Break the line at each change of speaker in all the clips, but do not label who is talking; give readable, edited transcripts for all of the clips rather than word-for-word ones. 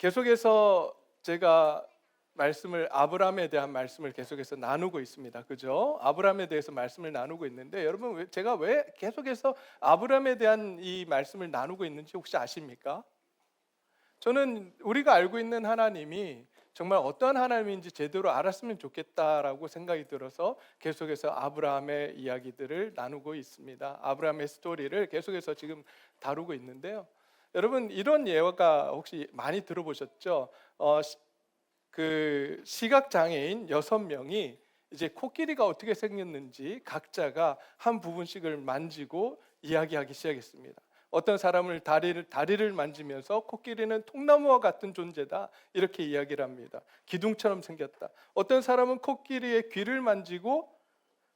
계속해서 제가 아브라함에 대한 말씀을 계속해서 나누고 있습니다. 그죠? 아브라함에 대해서 말씀을 나누고 있는데 여러분 제가 왜 계속해서 아브라함에 대한 이 말씀을 나누고 있는지 혹시 아십니까? 저는 우리가 알고 있는 하나님이 정말 어떠한 하나님인지 제대로 알았으면 좋겠다라고 생각이 들어서 계속해서 아브라함의 이야기들을 나누고 있습니다. 아브라함의 스토리를 계속해서 지금 다루고 있는데요. 여러분 이런 예화가 혹시 많이 들어보셨죠? 그 시각 장애인 6명이 이제 코끼리가 어떻게 생겼는지 각자가 한 부분씩을 만지고 이야기하기 시작했습니다. 어떤 사람을 다리를 만지면서 코끼리는 통나무와 같은 존재다 이렇게 이야기를 합니다. 기둥처럼 생겼다. 어떤 사람은 코끼리의 귀를 만지고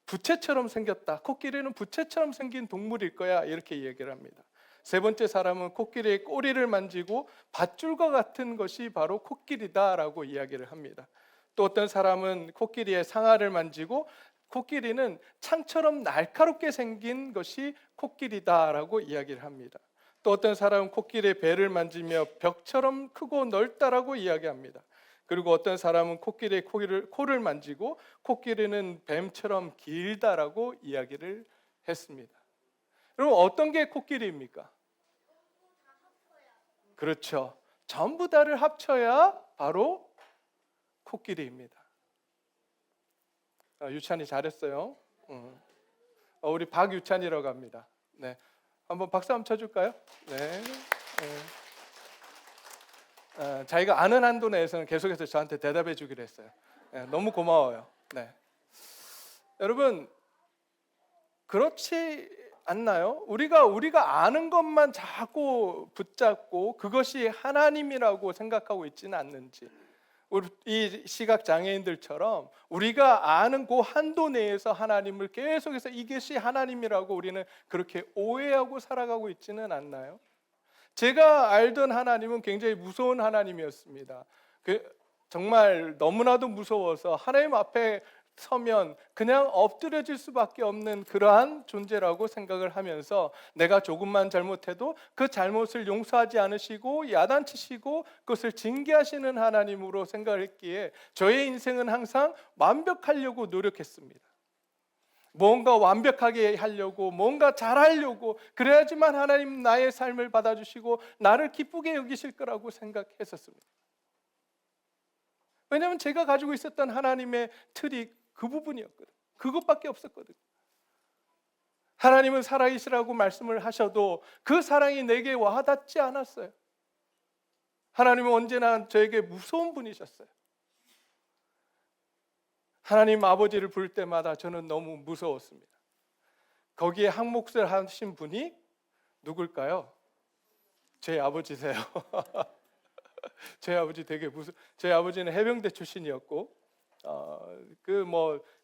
부채처럼 생겼다. 코끼리는 부채처럼 생긴 동물일 거야 이렇게 이야기를 합니다. 세 번째 사람은 코끼리의 꼬리를 만지고 밧줄과 같은 것이 바로 코끼리다라고 이야기를 합니다. 또 어떤 사람은 코끼리의 상아를 만지고 코끼리는 창처럼 날카롭게 생긴 것이 코끼리다라고 이야기를 합니다. 또 어떤 사람은 코끼리의 배를 만지며 벽처럼 크고 넓다라고 이야기합니다. 그리고 어떤 사람은 코끼리의 코를 만지고 코끼리는 뱀처럼 길다라고 이야기를 했습니다. 여러분 어떤 게 코끼리입니까? 그렇죠. 전부 다를 합쳐야 바로 코끼리입니다. 유찬이 잘했어요. 우리 박유찬이라고 합니다. 네, 한번 박수 한번 쳐줄까요? 네. 자기가 아는 한도 내에서는 계속해서 저한테 대답해 주기로 했어요. 네, 너무 고마워요. 네. 여러분 그렇지 않나요? 우리가 아는 것만 자꾸 붙잡고 그것이 하나님이라고 생각하고 있지는 않는지. 이 시각 장애인들처럼 우리가 아는 그 한도 내에서 하나님을 계속해서 이것이 하나님이라고 우리는 그렇게 오해하고 살아가고 있지는 않나요? 제가 알던 하나님은 굉장히 무서운 하나님이었습니다. 정말 너무나도 무서워서 하나님 앞에 서면 그냥 엎드려질 수밖에 없는 그러한 존재라고 생각을 하면서 내가 조금만 잘못해도 그 잘못을 용서하지 않으시고 야단치시고 그것을 징계하시는 하나님으로 생각을 했기에 저의 인생은 항상 완벽하려고 노력했습니다. 뭔가 완벽하게 하려고 뭔가 잘하려고 그래야지만 하나님 나의 삶을 받아주시고 나를 기쁘게 여기실 거라고 생각했었습니다. 왜냐하면 제가 가지고 있었던 하나님의 틀이 그 부분이었거든요. 그것밖에 없었거든요. 하나님은 살아계시라고 말씀을 하셔도 그 사랑이 내게 와닿지 않았어요. 하나님은 언제나 저에게 무서운 분이셨어요. 하나님 아버지를 부를 때마다 저는 너무 무서웠습니다. 거기에 한 몫을 하신 분이 누굴까요? 제 아버지세요. 제 아버지 제 아버지는 해병대 출신이었고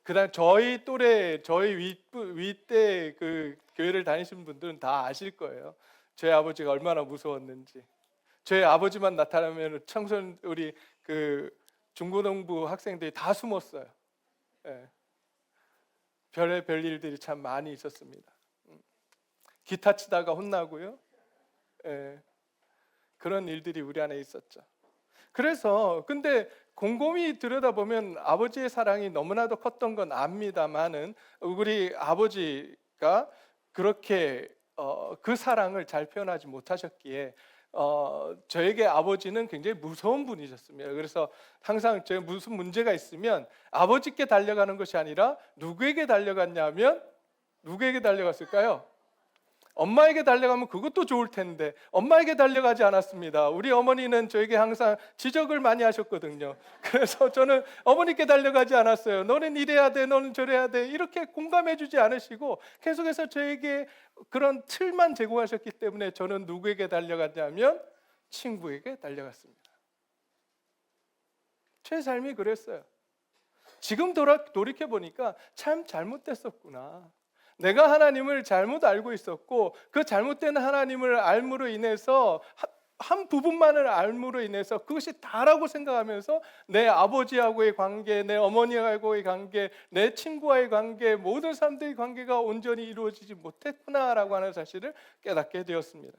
그다음 저희 또래 저희 윗대 그 교회를 다니시는 분들은 다 아실 거예요. 제 아버지가 얼마나 무서웠는지. 제 아버지만 나타나면 청소년 우리 그 중고등부 학생들이 다 숨었어요. 예. 별의별 일들이 참 많이 있었습니다. 기타 치다가 혼나고요. 예. 그런 일들이 우리 안에 있었죠. 그래서 근데 곰곰이 들여다보면 아버지의 사랑이 너무나도 컸던 건 압니다만은 우리 아버지가 그렇게 그 사랑을 잘 표현하지 못하셨기에 저에게 아버지는 굉장히 무서운 분이셨습니다. 그래서 항상 제가 무슨 문제가 있으면 아버지께 달려가는 것이 아니라 누구에게 달려갔냐면 누구에게 달려갔을까요? 엄마에게 달려가면 그것도 좋을 텐데 엄마에게 달려가지 않았습니다. 우리 어머니는 저에게 항상 지적을 많이 하셨거든요. 그래서 저는 어머니께 달려가지 않았어요. 너는 이래야 돼, 너는 저래야 돼 이렇게 공감해 주지 않으시고 계속해서 저에게 그런 틀만 제공하셨기 때문에 저는 누구에게 달려갔냐면 친구에게 달려갔습니다. 제 삶이 그랬어요. 지금 돌이켜 보니까 참 잘못됐었구나. 내가 하나님을 잘못 알고 있었고 그 잘못된 하나님을 알므로 인해서 한 부분만을 알므로 인해서 그것이 다라고 생각하면서 내 아버지하고의 관계, 내 어머니하고의 관계, 내 친구와의 관계, 모든 사람들의 관계가 온전히 이루어지지 못했구나라고 하는 사실을 깨닫게 되었습니다.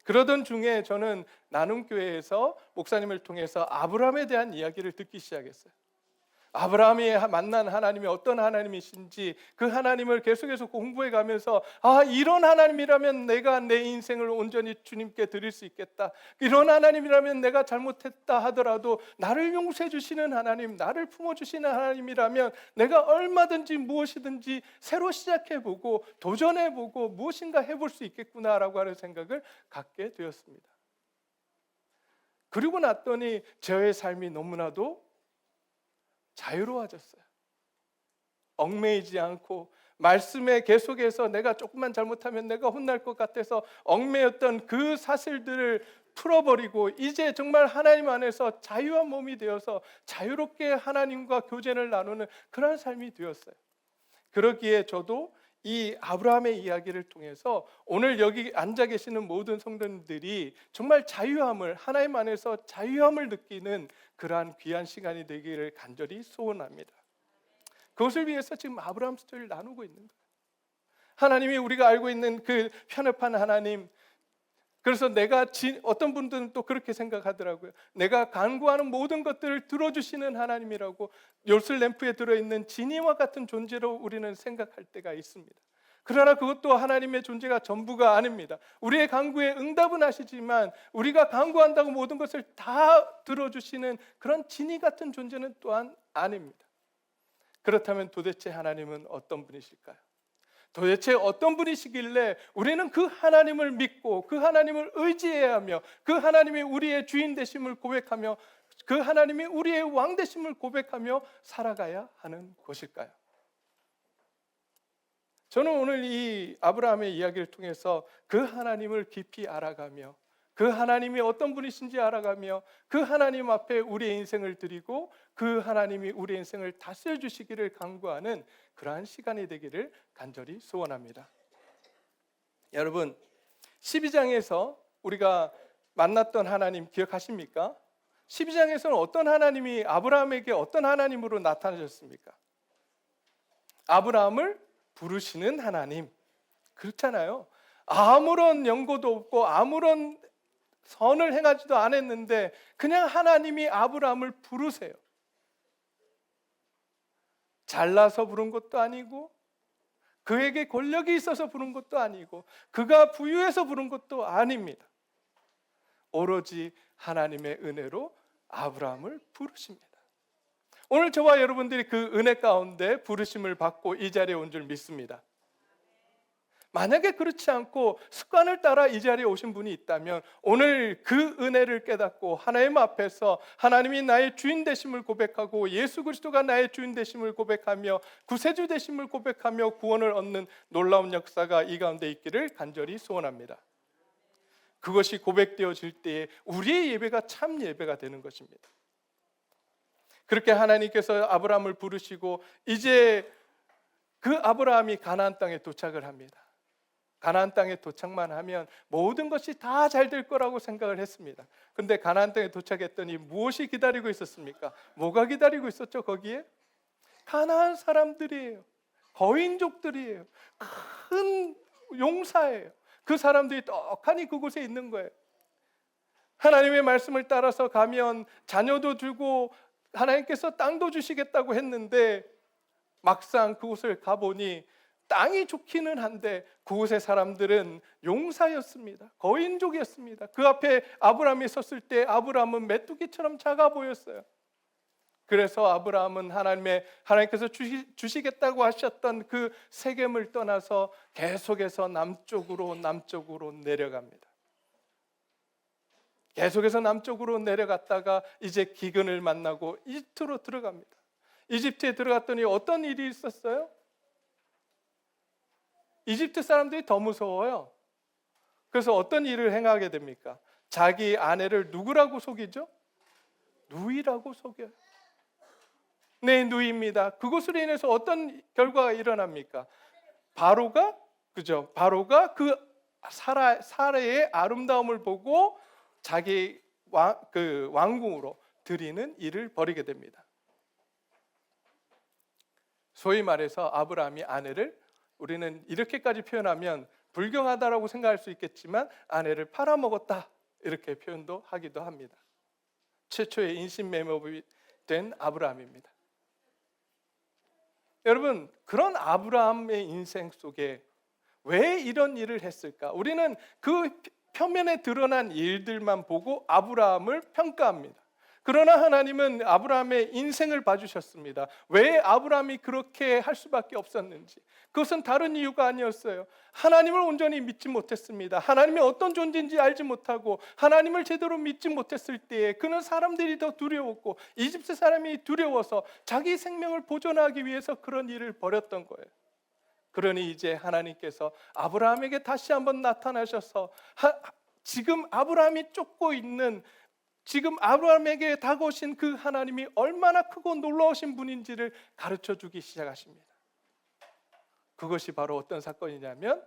그러던 중에 저는 나눔교회에서 목사님을 통해서 아브라함에 대한 이야기를 듣기 시작했어요. 아브라함이 만난 하나님이 어떤 하나님이신지 그 하나님을 계속해서 공부해 가면서 이런 하나님이라면 내가 내 인생을 온전히 주님께 드릴 수 있겠다. 이런 하나님이라면 내가 잘못했다 하더라도 나를 용서해 주시는 하나님, 나를 품어 주시는 하나님이라면 내가 얼마든지 무엇이든지 새로 시작해 보고 도전해 보고 무엇인가 해볼 수 있겠구나라고 하는 생각을 갖게 되었습니다. 그리고 났더니 저의 삶이 너무나도 자유로워졌어요. 얽매이지 않고 말씀에 계속해서 내가 조금만 잘못하면 내가 혼날 것 같아서 얽매였던 그 사슬들을 풀어버리고 이제 정말 하나님 안에서 자유한 몸이 되어서 자유롭게 하나님과 교제를 나누는 그런 삶이 되었어요. 그러기에 저도 이 아브라함의 이야기를 통해서 오늘 여기 앉아 계시는 모든 성도님들이 정말 자유함을, 하나님 안에서 자유함을 느끼는 그러한 귀한 시간이 되기를 간절히 소원합니다. 그것을 위해서 지금 아브라함 스토리를 나누고 있는 거예요. 하나님이 우리가 알고 있는 그 편협한 하나님, 그래서 어떤 분들은 또 그렇게 생각하더라고요. 내가 간구하는 모든 것들을 들어주시는 하나님이라고, 요술 램프에 들어있는 지니와 같은 존재로 우리는 생각할 때가 있습니다. 그러나 그것도 하나님의 존재가 전부가 아닙니다. 우리의 간구에 응답은 하시지만 우리가 간구한다고 모든 것을 다 들어주시는 그런 지니 같은 존재는 또한 아닙니다. 그렇다면 도대체 하나님은 어떤 분이실까요? 도대체 어떤 분이시길래 우리는 그 하나님을 믿고 그 하나님을 의지해야 하며 그 하나님이 우리의 주인 되심을 고백하며 그 하나님이 우리의 왕 되심을 고백하며 살아가야 하는 것일까요? 저는 오늘 이 아브라함의 이야기를 통해서 그 하나님을 깊이 알아가며 그 하나님이 어떤 분이신지 알아가며 그 하나님 앞에 우리의 인생을 드리고 그 하나님이 우리의 인생을 다스려 주시기를 간구하는 그러한 시간이 되기를 간절히 소원합니다. 여러분, 12장에서 우리가 만났던 하나님 기억하십니까? 12장에서는 어떤 하나님이 아브라함에게 어떤 하나님으로 나타나셨습니까? 아브라함을 부르시는 하나님. 그렇잖아요. 아무런 연고도 없고 아무런 선을 행하지도 않았는데 그냥 하나님이 아브라함을 부르세요. 잘나서 부른 것도 아니고 그에게 권력이 있어서 부른 것도 아니고 그가 부유해서 부른 것도 아닙니다. 오로지 하나님의 은혜로 아브라함을 부르십니다. 오늘 저와 여러분들이 그 은혜 가운데 부르심을 받고 이 자리에 온 줄 믿습니다. 만약에 그렇지 않고 습관을 따라 이 자리에 오신 분이 있다면 오늘 그 은혜를 깨닫고 하나님 앞에서 하나님이 나의 주인 되심을 고백하고 예수 그리스도가 나의 주인 되심을 고백하며 구세주 되심을 고백하며 구원을 얻는 놀라운 역사가 이 가운데 있기를 간절히 소원합니다. 그것이 고백되어질 때에 우리의 예배가 참 예배가 되는 것입니다. 그렇게 하나님께서 아브라함을 부르시고 이제 그 아브라함이 가나안 땅에 도착을 합니다. 가나안 땅에 도착만 하면 모든 것이 다 잘 될 거라고 생각을 했습니다. 그런데 가나안 땅에 도착했더니 무엇이 기다리고 있었습니까? 뭐가 기다리고 있었죠? 거기에 가나안 사람들이에요. 거인족들이에요. 큰 용사예요. 그 사람들이 떡하니 그곳에 있는 거예요. 하나님의 말씀을 따라서 가면 자녀도 주고 하나님께서 땅도 주시겠다고 했는데 막상 그곳을 가보니 땅이 좋기는 한데 그곳의 사람들은 용사였습니다. 거인족이었습니다. 그 앞에 아브라함이 섰을 때 아브라함은 메뚜기처럼 작아 보였어요. 그래서 아브라함은 하나님께서 주시겠다고 하셨던 그 세겜을 떠나서 계속해서 남쪽으로 내려갑니다. 계속해서 남쪽으로 내려갔다가 이제 기근을 만나고 이집트로 들어갑니다. 이집트에 들어갔더니 어떤 일이 있었어요? 이집트 사람들이 더 무서워요. 그래서 어떤 일을 행하게 됩니까? 자기 아내를 누구라고 속이죠? 누이라고 속여요. 네, 누이입니다. 그것으로 인해서 어떤 결과가 일어납니까? 바로가 그 사라의 아름다움을 보고 자기 왕궁으로 들이는 일을 벌이게 됩니다. 소위 말해서 아브라함이 아내를 우리는 이렇게까지 표현하면 불경하다라고 생각할 수 있겠지만 아내를 팔아먹었다 이렇게 표현도 하기도 합니다. 최초의 인신매매업이 된 아브라함입니다. 여러분, 그런 아브라함의 인생 속에 왜 이런 일을 했을까? 우리는 그 표면에 드러난 일들만 보고 아브라함을 평가합니다. 그러나 하나님은 아브라함의 인생을 봐주셨습니다. 왜 아브라함이 그렇게 할 수밖에 없었는지, 그것은 다른 이유가 아니었어요. 하나님을 온전히 믿지 못했습니다. 하나님이 어떤 존재인지 알지 못하고 하나님을 제대로 믿지 못했을 때에 그는 사람들이 더 두려웠고 이집트 사람이 두려워서 자기 생명을 보존하기 위해서 그런 일을 벌였던 거예요. 그러니 이제 하나님께서 아브라함에게 다시 한번 나타나셔서 지금 아브라함이 쫓고 있는, 지금 아브라함에게 다가오신 그 하나님이 얼마나 크고 놀라우신 분인지를 가르쳐 주기 시작하십니다. 그것이 바로 어떤 사건이냐면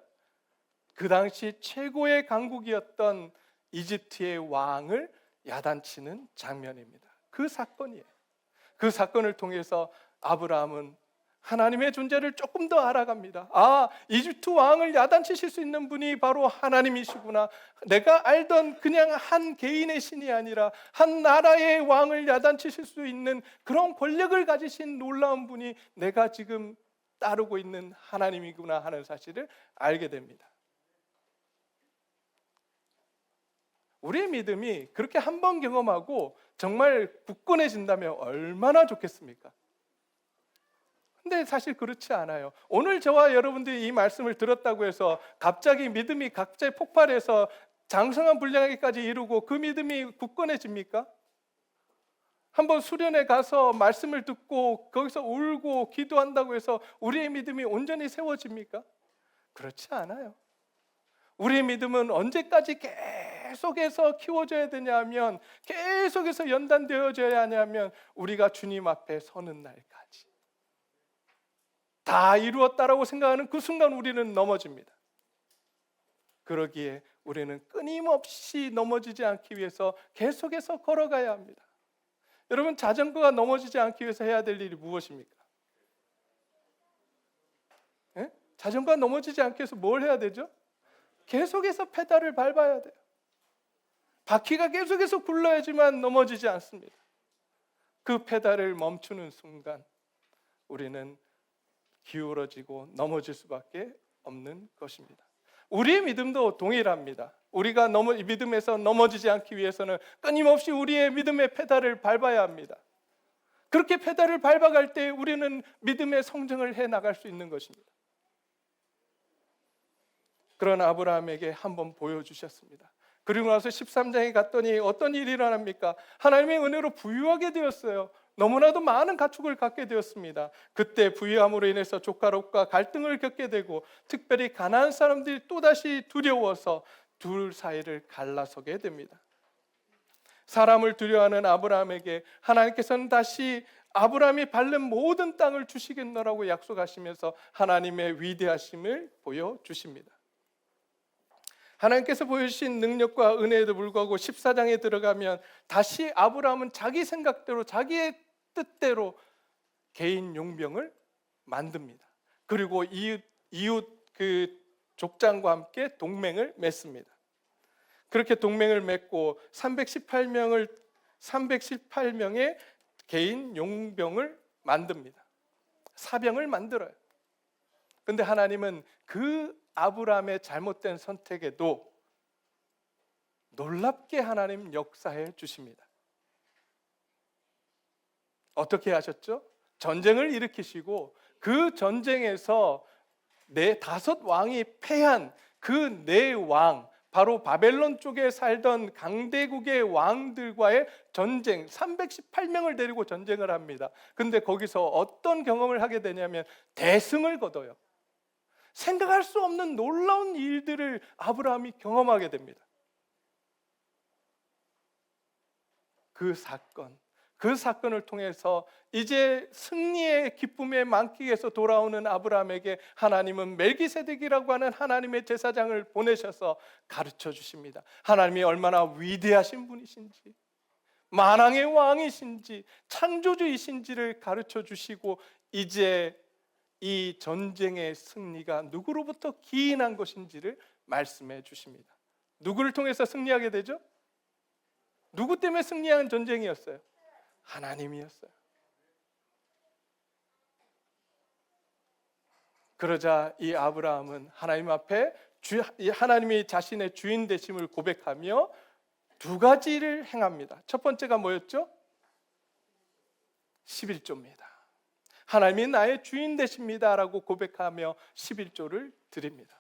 그 당시 최고의 강국이었던 이집트의 왕을 야단치는 장면입니다. 그 사건이에요. 그 사건을 통해서 아브라함은 하나님의 존재를 조금 더 알아갑니다. 아, 이집트 왕을 야단치실 수 있는 분이 바로 하나님이시구나. 내가 알던 그냥 한 개인의 신이 아니라 한 나라의 왕을 야단치실 수 있는 그런 권력을 가지신 놀라운 분이 내가 지금 따르고 있는 하나님이구나 하는 사실을 알게 됩니다. 우리의 믿음이 그렇게 한 번 경험하고 정말 굳건해진다면 얼마나 좋겠습니까? 근데 사실 그렇지 않아요. 오늘 저와 여러분들이 이 말씀을 들었다고 해서 갑자기 믿음이 갑자기 폭발해서 장성한 분량에까지 이루고 그 믿음이 굳건해집니까? 한번 수련회 가서 말씀을 듣고 거기서 울고 기도한다고 해서 우리의 믿음이 온전히 세워집니까? 그렇지 않아요. 우리의 믿음은 언제까지 계속해서 키워져야 되냐면, 계속해서 연단되어져야 하냐면 우리가 주님 앞에 서는 날까지. 다 이루었다라고 생각하는 그 순간 우리는 넘어집니다. 그러기에 우리는 끊임없이 넘어지지 않기 위해서 계속해서 걸어가야 합니다. 여러분, 자전거가 넘어지지 않기 위해서 해야 될 일이 무엇입니까? 예? 자전거가 넘어지지 않기 위해서 뭘 해야 되죠? 계속해서 페달을 밟아야 돼요. 바퀴가 계속해서 굴러야지만 넘어지지 않습니다. 그 페달을 멈추는 순간 우리는 기울어지고 넘어질 수밖에 없는 것입니다. 우리의 믿음도 동일합니다. 우리가 믿음에서 넘어지지 않기 위해서는 끊임없이 우리의 믿음의 페달을 밟아야 합니다. 그렇게 페달을 밟아갈 때 우리는 믿음의 성장을 해 나갈 수 있는 것입니다. 그런 아브라함에게 한번 보여주셨습니다. 그리고 나서 13장에 갔더니 어떤 일이 일어납니까? 하나님의 은혜로 부유하게 되었어요. 너무나도 많은 가축을 갖게 되었습니다. 그때 부유함으로 인해서 조카롯과 갈등을 겪게 되고, 특별히 가나안 사람들이 또다시 두려워서 둘 사이를 갈라서게 됩니다. 사람을 두려워하는 아브라함에게 하나님께서는 다시 아브라함이 밟는 모든 땅을 주시겠노라고 약속하시면서 하나님의 위대하심을 보여주십니다. 하나님께서 보여주신 능력과 은혜에도 불구하고 14장에 들어가면 다시 아브라함은 자기 생각대로, 자기의 뜻대로 개인 용병을 만듭니다. 그리고 이웃 그 족장과 함께 동맹을 맺습니다. 그렇게 동맹을 맺고 318명의 개인 용병을 만듭니다. 사병을 만들어요. 그런데 하나님은 그 아브라함의 잘못된 선택에도 놀랍게 하나님 역사해 주십니다. 어떻게 하셨죠? 전쟁을 일으키시고 그 전쟁에서 5 왕이 패한 그 4왕, 바로 바벨론 쪽에 살던 강대국의 왕들과의 전쟁, 318명을 데리고 전쟁을 합니다. 근데 거기서 어떤 경험을 하게 되냐면 대승을 거둬요. 생각할 수 없는 놀라운 일들을 아브라함이 경험하게 됩니다. 그 사건을 통해서 이제 승리의 기쁨의 만끽에서 돌아오는 아브라함에게 하나님은 멜기세덱이라고 하는 하나님의 제사장을 보내셔서 가르쳐 주십니다. 하나님이 얼마나 위대하신 분이신지, 만왕의 왕이신지, 창조주이신지를 가르쳐 주시고, 이제 이 전쟁의 승리가 누구로부터 기인한 것인지를 말씀해 주십니다. 누구를 통해서 승리하게 되죠? 누구 때문에 승리한 전쟁이었어요? 하나님이었어요. 그러자 이 아브라함은 하나님 앞에 하나님이 자신의 주인 되심을 고백하며 두 가지를 행합니다. 첫 번째가 뭐였죠? 11조입니다. 하나님이 나의 주인 되십니다 라고 고백하며 11조를 드립니다.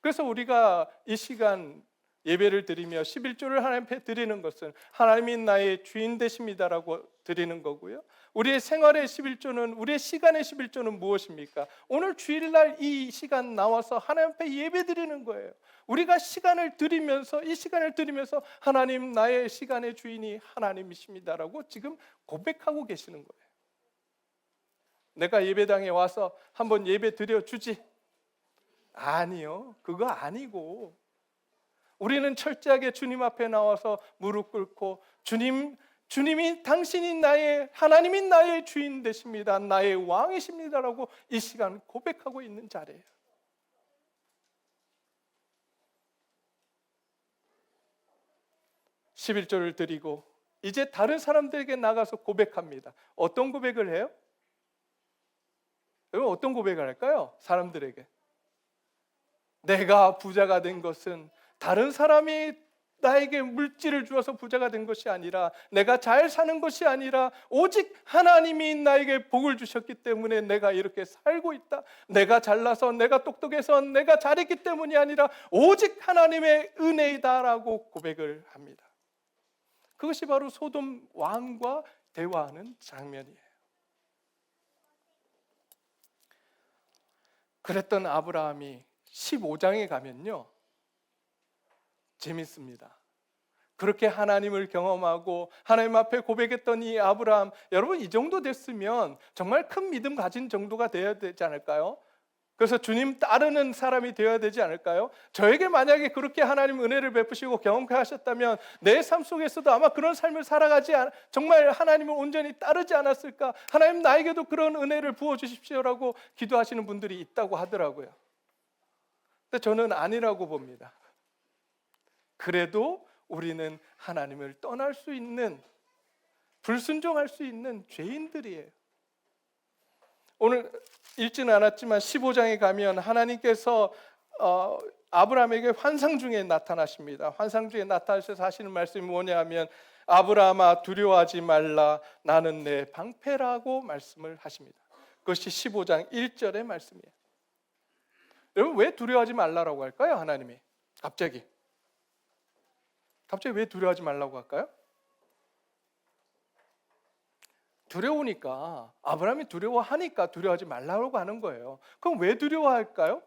그래서 우리가 이 시간 예배를 드리며 11조를 하나님 앞에 드리는 것은 하나님이 나의 주인 되십니다라고 드리는 거고요. 우리의 생활의 11조는, 우리의 시간의 11조는 무엇입니까? 오늘 주일날 이 시간 나와서 하나님 앞에 예배 드리는 거예요. 우리가 시간을 드리면서, 이 시간을 드리면서 하나님, 나의 시간의 주인이 하나님이십니다라고 지금 고백하고 계시는 거예요. 내가 예배당에 와서 한번 예배 드려주지? 아니요, 그거 아니고 우리는 철저하게 주님 앞에 나와서 무릎 꿇고 주님이 당신이 하나님이 나의 주인 되십니다, 나의 왕이십니다라고 이 시간 고백하고 있는 자리예요. (11조를) 드리고 이제 다른 사람들에게 나가서 고백합니다. 어떤 고백을 해요? 여러분, 어떤 고백을 할까요? 사람들에게 내가 부자가 된 것은 다른 사람이 나에게 물질을 주어서 부자가 된 것이 아니라, 내가 잘 사는 것이 아니라 오직 하나님이 나에게 복을 주셨기 때문에 내가 이렇게 살고 있다. 내가 잘나서, 내가 똑똑해서, 내가 잘했기 때문이 아니라 오직 하나님의 은혜이다라고 고백을 합니다. 그것이 바로 소돔 왕과 대화하는 장면이에요. 그랬던 아브라함이 15장에 가면요, 재밌습니다. 그렇게 하나님을 경험하고 하나님 앞에 고백했던 이 아브라함, 여러분 이 정도 됐으면 정말 큰 믿음 가진 정도가 되어야 되지 않을까요? 그래서 주님 따르는 사람이 되어야 되지 않을까요? 저에게 만약에 그렇게 하나님 은혜를 베푸시고 경험케 하셨다면 내 삶 속에서도 아마 그런 삶을 살아가지 정말 하나님을 온전히 따르지 않았을까? 하나님 나에게도 그런 은혜를 부어주십시오라고 기도하시는 분들이 있다고 하더라고요. 근데 저는 아니라고 봅니다. 그래도 우리는 하나님을 떠날 수 있는, 불순종할 수 있는 죄인들이에요. 오늘 읽지는 않았지만 15장에 가면 하나님께서 아브라함에게 환상 중에 나타나십니다. 환상 중에 나타나셔서 하시는 말씀이 뭐냐 하면, 아브라함아 두려워하지 말라, 나는 내 방패라고 말씀을 하십니다. 그것이 15장 1절의 말씀이에요. 여러분, 왜 두려워하지 말라라고 할까요? 하나님이 갑자기 왜 두려워하지 말라고 할까요? 두려우니까, 아브라함이 두려워하니까 두려워하지 말라고 하는 거예요. 그럼 왜 두려워할까요?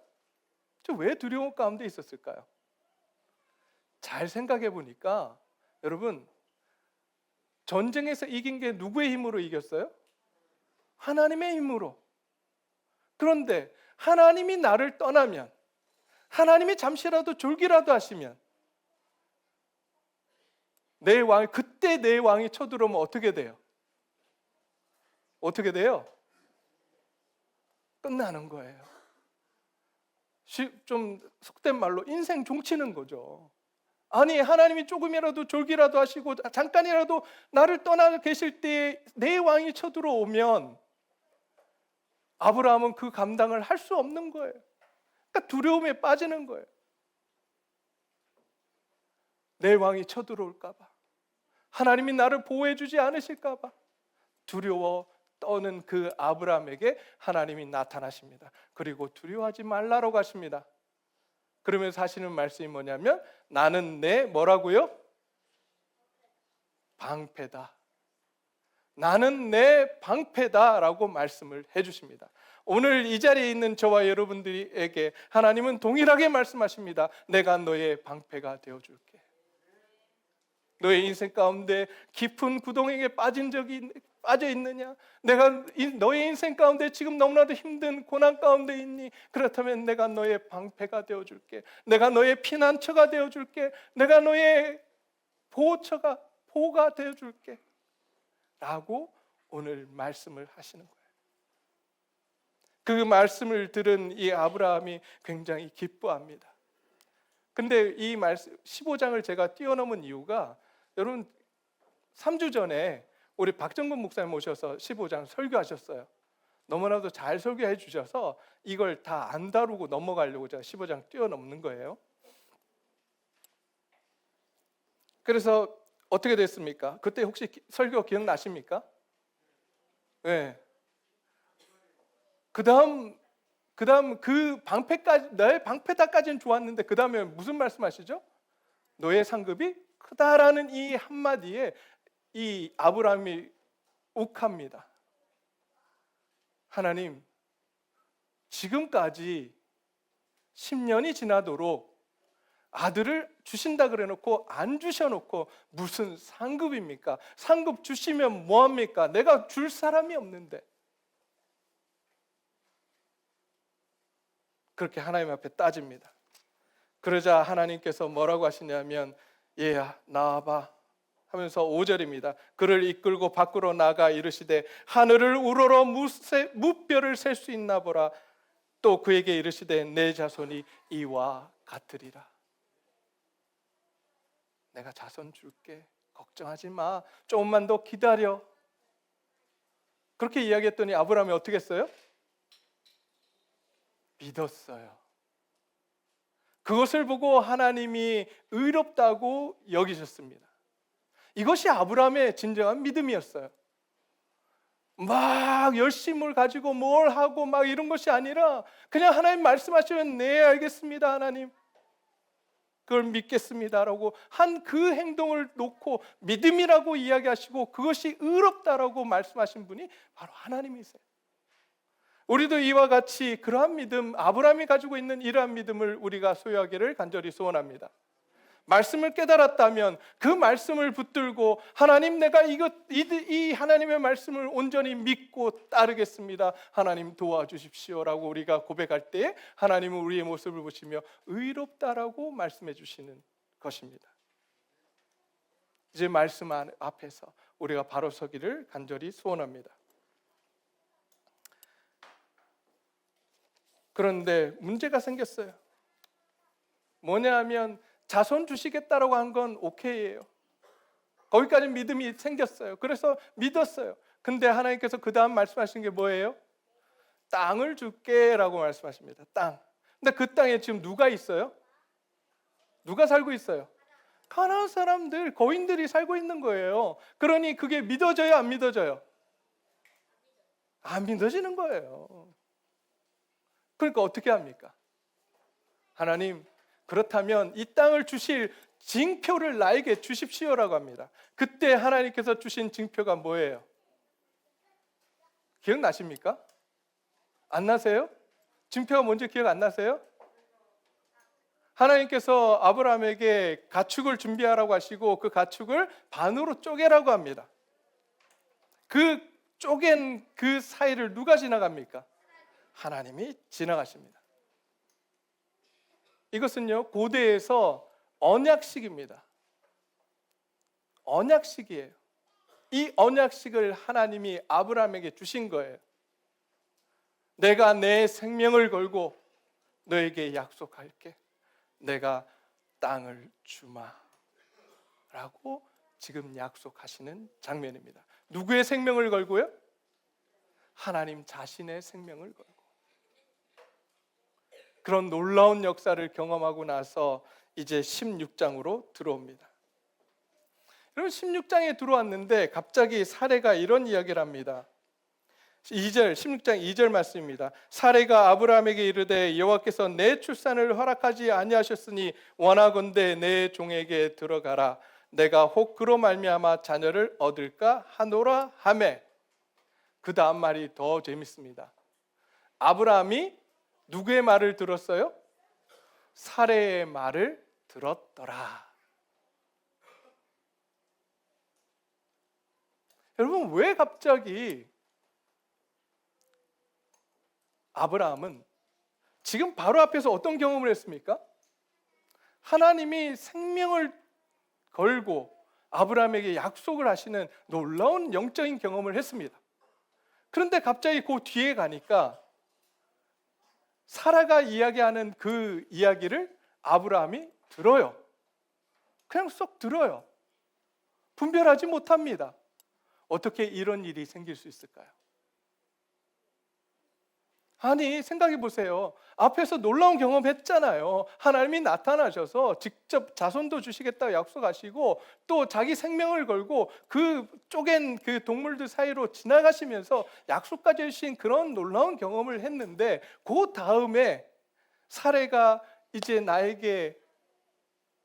왜 두려움 가운데 있었을까요? 잘 생각해 보니까 여러분, 전쟁에서 이긴 게 누구의 힘으로 이겼어요? 하나님의 힘으로. 그런데 하나님이 나를 떠나면, 하나님이 잠시라도 졸기라도 하시면, 그때 내 왕이 쳐들어오면 어떻게 돼요? 어떻게 돼요? 끝나는 거예요. 좀 속된 말로 인생 종치는 거죠. 아니, 하나님이 조금이라도 졸기라도 하시고 잠깐이라도 나를 떠나 계실 때 내 왕이 쳐들어오면 아브라함은 그 감당을 할 수 없는 거예요. 그러니까 두려움에 빠지는 거예요. 내 왕이 쳐들어올까 봐, 하나님이 나를 보호해 주지 않으실까 봐 두려워 떠는 그 아브라함에게 하나님이 나타나십니다. 그리고 두려워하지 말라고 하십니다. 그러면서 하시는 말씀이 뭐냐면, 나는 내 뭐라고요? 방패다. 나는 내 방패다라고 말씀을 해주십니다. 오늘 이 자리에 있는 저와 여러분들에게 하나님은 동일하게 말씀하십니다. 내가 너의 방패가 되어줄게. 너의 인생 가운데 깊은 구덩이에 빠져 있느냐? 내가 너의 인생 가운데 지금 너무나도 힘든 고난 가운데 있니? 그렇다면 내가 너의 방패가 되어줄게. 내가 너의 피난처가 되어줄게. 내가 너의 보호가 되어줄게 라고 오늘 말씀을 하시는 거예요. 그 말씀을 들은 이 아브라함이 굉장히 기뻐합니다. 근데 이 말씀 15장을 제가 뛰어넘은 이유가, 여러분 3주 전에 우리 박정근 목사님 모셔서 15장 설교하셨어요. 너무나도 잘 설교해 주셔서 이걸 다 안 다루고 넘어가려고 제가 15장 뛰어넘는 거예요. 그래서 어떻게 됐습니까? 그때 혹시 설교 기억나십니까? 네. 그다음 그 방패까지, 너의 방패다까지는 좋았는데 그 다음에 무슨 말씀하시죠? 너의 상급이 크다라는 이 한마디에 이 아브라함이 욱합니다. 하나님, 지금까지 10년이 지나도록 아들을 주신다 그래놓고 안 주셔놓고 무슨 상급입니까? 상급 주시면 뭐합니까? 내가 줄 사람이 없는데. 그렇게 하나님 앞에 따집니다. 그러자 하나님께서 뭐라고 하시냐면, 얘야 나와봐 하면서 5절입니다. 그를 이끌고 밖으로 나가 이르시되 하늘을 우러러 무별을 셀 수 있나 보라. 또 그에게 이르시되 내 자손이 이와 같으리라. 내가 자손 줄게, 걱정하지 마, 조금만 더 기다려. 그렇게 이야기했더니 아브라함이 어떻게 했어요? 믿었어요. 그것을 보고 하나님이 의롭다고 여기셨습니다. 이것이 아브라함의 진정한 믿음이었어요. 막 열심을 가지고 뭘 하고 막 이런 것이 아니라 그냥 하나님 말씀하시면 네 알겠습니다 하나님, 그걸 믿겠습니다라고 한 그 행동을 놓고 믿음이라고 이야기하시고 그것이 의롭다라고 말씀하신 분이 바로 하나님이세요. 우리도 이와 같이 그러한 믿음, 아브라함이 가지고 있는 이러한 믿음을 우리가 소유하기를 간절히 소원합니다. 말씀을 깨달았다면 그 말씀을 붙들고 하나님, 내가 이 하나님의 말씀을 온전히 믿고 따르겠습니다, 하나님 도와주십시오라고 우리가 고백할 때에 하나님은 우리의 모습을 보시며 의롭다라고 말씀해 주시는 것입니다. 이제 말씀 앞에서 우리가 바로 서기를 간절히 소원합니다. 그런데 문제가 생겼어요. 뭐냐 하면 자손 주시겠다라고 한 건 오케이예요. 거기까지 믿음이 생겼어요. 그래서 믿었어요. 근데 하나님께서 그 다음 말씀하신 게 뭐예요? 땅을 줄게 라고 말씀하십니다. 땅. 근데 그 땅에 지금 누가 있어요? 누가 살고 있어요? 가나안 사람들, 거인들이 살고 있는 거예요. 그러니 그게 믿어져요, 안 믿어져요? 안 믿어지는 거예요. 그러니까 어떻게 합니까? 하나님, 그렇다면 이 땅을 주실 징표를 나에게 주십시오라고 합니다. 그때 하나님께서 주신 징표가 뭐예요? 기억나십니까? 안 나세요? 징표가 뭔지 기억 안 나세요? 하나님께서 아브라함에게 가축을 준비하라고 하시고 그 가축을 반으로 쪼개라고 합니다. 그 쪼갠 그 사이를 누가 지나갑니까? 하나님이 지나가십니다. 이것은요, 고대에서 언약식입니다. 언약식이에요. 이 언약식을 하나님이 아브라함에게 주신 거예요. 내가 내 생명을 걸고 너에게 약속할게. 내가 땅을 주마 라고 지금 약속하시는 장면입니다. 누구의 생명을 걸고요? 하나님 자신의 생명을 걸고. 그런 놀라운 역사를 경험하고 나서 이제 16장으로 들어옵니다. 여러분, 16장에 들어왔는데 갑자기 사레가 이런 이야기를 합니다. 16장 2절 말씀입니다. 사레가 아브라함에게 이르되 여호와께서 내 출산을 허락하지 아니하셨으니 원하건대 내 종에게 들어가라. 내가 혹 그로 말미암아 자녀를 얻을까 하노라 하매. 그 다음 말이 더 재밌습니다. 아브라함이 누구의 말을 들었어요? 사레의 말을 들었더라. 여러분, 왜 갑자기 아브라함은 지금 바로 앞에서 어떤 경험을 했습니까? 하나님이 생명을 걸고 아브라함에게 약속을 하시는 놀라운 영적인 경험을 했습니다. 그런데 갑자기 그 뒤에 가니까 사라가 이야기하는 그 이야기를 아브라함이 들어요. 그냥 쏙 들어요. 분별하지 못합니다. 어떻게 이런 일이 생길 수 있을까요? 아니, 생각해 보세요. 앞에서 놀라운 경험했잖아요. 하나님이 나타나셔서 직접 자손도 주시겠다고 약속하시고 또 자기 생명을 걸고 그 쪼갠 그 동물들 사이로 지나가시면서 약속까지 주신 그런 놀라운 경험을 했는데, 그 다음에 사례가 이제 나에게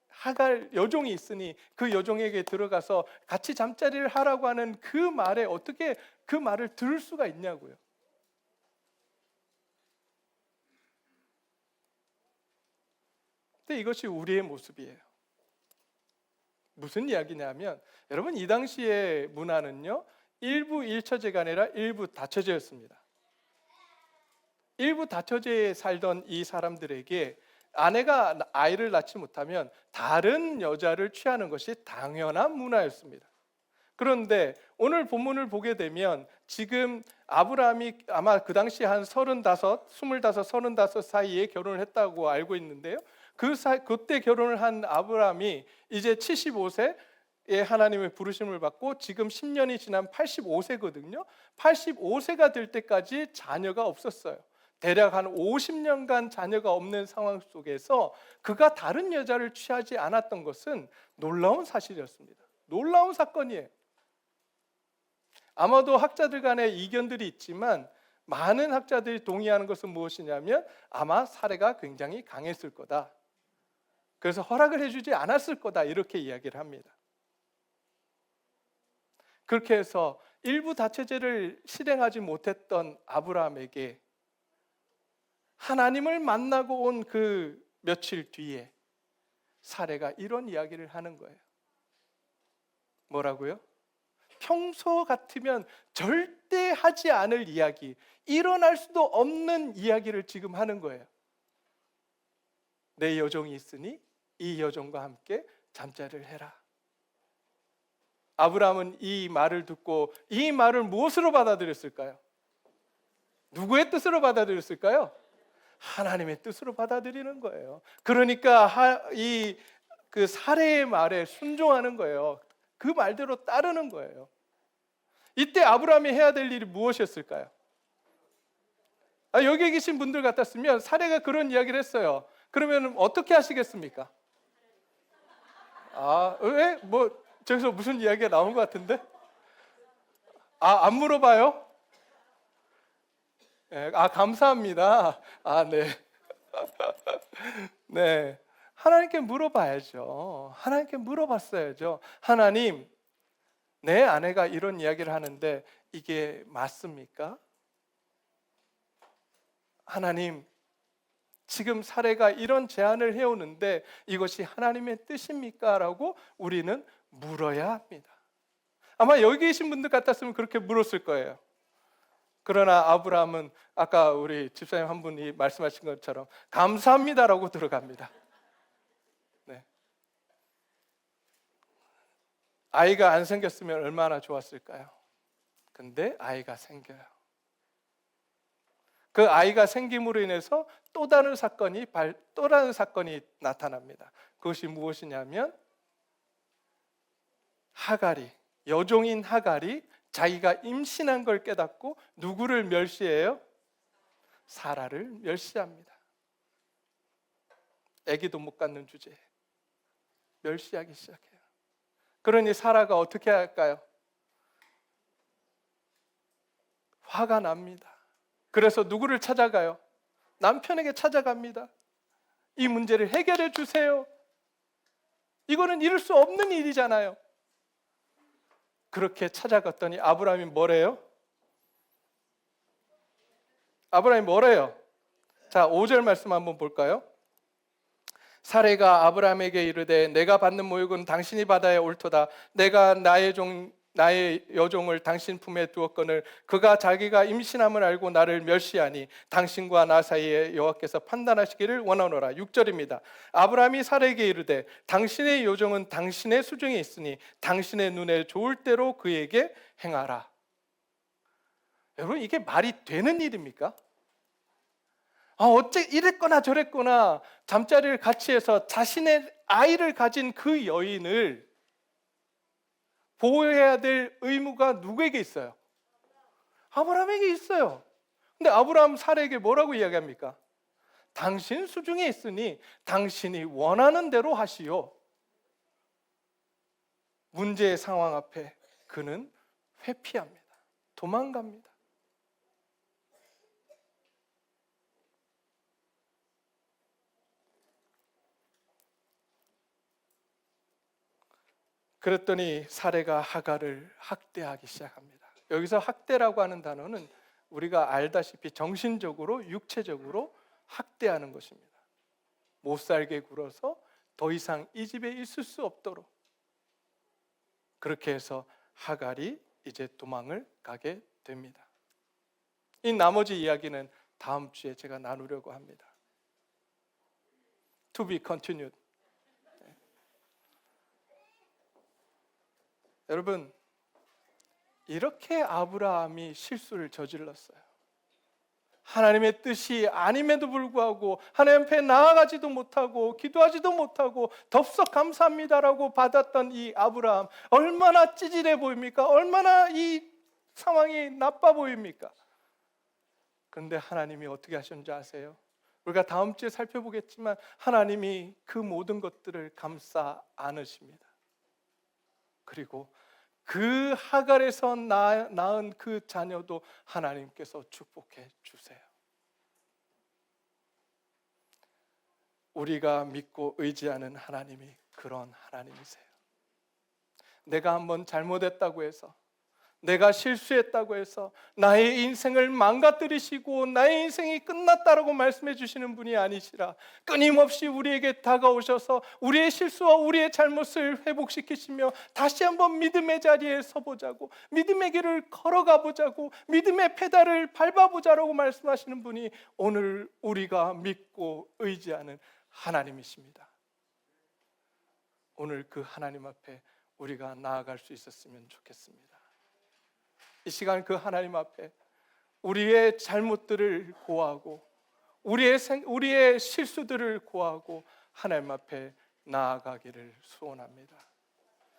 하갈 여종이 있으니 그 여종에게 들어가서 같이 잠자리를 하라고 하는 그 말에 어떻게 그 말을 들을 수가 있냐고요. 근데 이것이 우리의 모습이에요. 무슨 이야기냐면, 여러분, 이 당시의 문화는요, 일부 일처제가 아니라 일부 다처제였습니다. 일부 다처제에 살던 이 사람들에게 아내가 아이를 낳지 못하면 다른 여자를 취하는 것이 당연한 문화였습니다. 그런데 오늘 본문을 보게 되면 지금 아브라함이 아마 그 당시 한 35 사이에 결혼을 했다고 알고 있는데요. 그때 결혼을 한 아브라함이 이제 75세에 하나님의 부르심을 받고 지금 10년이 지난 85세거든요. 85세가 될 때까지 자녀가 없었어요. 대략 한 50년간 자녀가 없는 상황 속에서 그가 다른 여자를 취하지 않았던 것은 놀라운 사실이었습니다. 놀라운 사건이에요. 아마도 학자들 간에 이견들이 있지만 많은 학자들이 동의하는 것은 무엇이냐면 아마 사례가 굉장히 강했을 거다. 그래서 허락을 해주지 않았을 거다, 이렇게 이야기를 합니다. 그렇게 해서 일부 다처제를 실행하지 못했던 아브라함에게 하나님을 만나고 온 그 며칠 뒤에 사례가 이런 이야기를 하는 거예요. 뭐라고요? 평소 같으면 절대 하지 않을 이야기, 일어날 수도 없는 이야기를 지금 하는 거예요. 내 여종이 있으니 이 여종과 함께 잠자리를 해라. 아브라함은 이 말을 듣고 이 말을 무엇으로 받아들였을까요? 누구의 뜻으로 받아들였을까요? 하나님의 뜻으로 받아들이는 거예요. 그러니까 그 사례의 말에 순종하는 거예요. 그 말대로 따르는 거예요. 이때 아브라함이 해야 될 일이 무엇이었을까요? 여기 계신 분들 같았으면 사례가 그런 이야기를 했어요. 그러면 어떻게 하시겠습니까? 왜? 저기서 무슨 이야기가 나온 것 같은데? 안 물어봐요? 네, 감사합니다. 네. 네. 하나님께 물어봐야죠. 하나님께 물어봤어야죠. 하나님, 내 아내가 이런 이야기를 하는데 이게 맞습니까? 하나님, 지금 사례가 이런 제안을 해오는데 이것이 하나님의 뜻입니까? 라고 우리는 물어야 합니다. 아마 여기 계신 분들 같았으면 그렇게 물었을 거예요. 그러나 아브라함은 아까 우리 집사님 한 분이 말씀하신 것처럼 감사합니다라고 들어갑니다. 네. 아이가 안 생겼으면 얼마나 좋았을까요? 근데 아이가 생겨요. 그 아이가 생김으로 인해서 또 다른 사건이 나타납니다. 그것이 무엇이냐면 여종인 하갈이 자기가 임신한 걸 깨닫고 누구를 멸시해요? 사라를 멸시합니다. 아기도 못 갖는 주제에 멸시하기 시작해요. 그러니 사라가 어떻게 할까요? 화가 납니다. 그래서 누구를 찾아가요? 남편에게 찾아갑니다. 이 문제를 해결해 주세요. 이거는 이룰 수 없는 일이잖아요. 그렇게 찾아갔더니 아브라함이 뭐래요? 자, 5절 말씀 한번 볼까요? 사레가 아브라함에게 이르되 내가 받는 모욕은 당신이 받아야 옳도다. 내가 나의 여종을 당신 품에 두었거늘 그가 자기가 임신함을 알고 나를 멸시하니 당신과 나 사이에 여호와께서 판단하시기를 원하노라. 6절입니다. 아브라함이 사레에게 이르되 당신의 여종은 당신의 수중에 있으니 당신의 눈에 좋을 대로 그에게 행하라. 여러분, 이게 말이 되는 일입니까? 어째 이랬거나 저랬거나 잠자리를 같이 해서 자신의 아이를 가진 그 여인을 보호해야 될 의무가 누구에게 있어요? 아브라함에게 있어요. 근데 아브라함 사례에게 뭐라고 이야기합니까? 당신 수중에 있으니 당신이 원하는 대로 하시오. 문제의 상황 앞에 그는 회피합니다. 도망갑니다. 그랬더니 사레가 하갈을 학대하기 시작합니다. 여기서 학대라고 하는 단어는 우리가 알다시피 정신적으로, 육체적으로 학대하는 것입니다. 못 살게 굴어서 더 이상 이 집에 있을 수 없도록. 그렇게 해서 하갈이 이제 도망을 가게 됩니다. 이 나머지 이야기는 다음 주에 제가 나누려고 합니다. To be continued. 여러분, 이렇게 아브라함이 실수를 저질렀어요. 하나님의 뜻이 아님에도 불구하고 하나님 앞에 나아가지도 못하고 기도하지도 못하고 덥석 감사합니다라고 받았던 이 아브라함, 얼마나 찌질해 보입니까? 얼마나 이 상황이 나빠 보입니까? 그런데 하나님이 어떻게 하셨는지 아세요? 우리가 다음 주에 살펴보겠지만 하나님이 그 모든 것들을 감싸 안으십니다. 그리고 그 하갈에서 낳은 그 자녀도 하나님께서 축복해 주세요. 우리가 믿고 의지하는 하나님이 그런 하나님이세요. 내가 한번 잘못했다고 해서, 내가 실수했다고 해서 나의 인생을 망가뜨리시고 나의 인생이 끝났다라고 말씀해 주시는 분이 아니시라, 끊임없이 우리에게 다가오셔서 우리의 실수와 우리의 잘못을 회복시키시며 다시 한번 믿음의 자리에 서보자고, 믿음의 길을 걸어가 보자고, 믿음의 페달을 밟아보자라고 말씀하시는 분이 오늘 우리가 믿고 의지하는 하나님이십니다. 오늘 그 하나님 앞에 우리가 나아갈 수 있었으면 좋겠습니다. 이 시간 그 하나님 앞에 우리의 잘못들을 고하고 우리의 실수들을 고하고 하나님 앞에 나아가기를 소원합니다.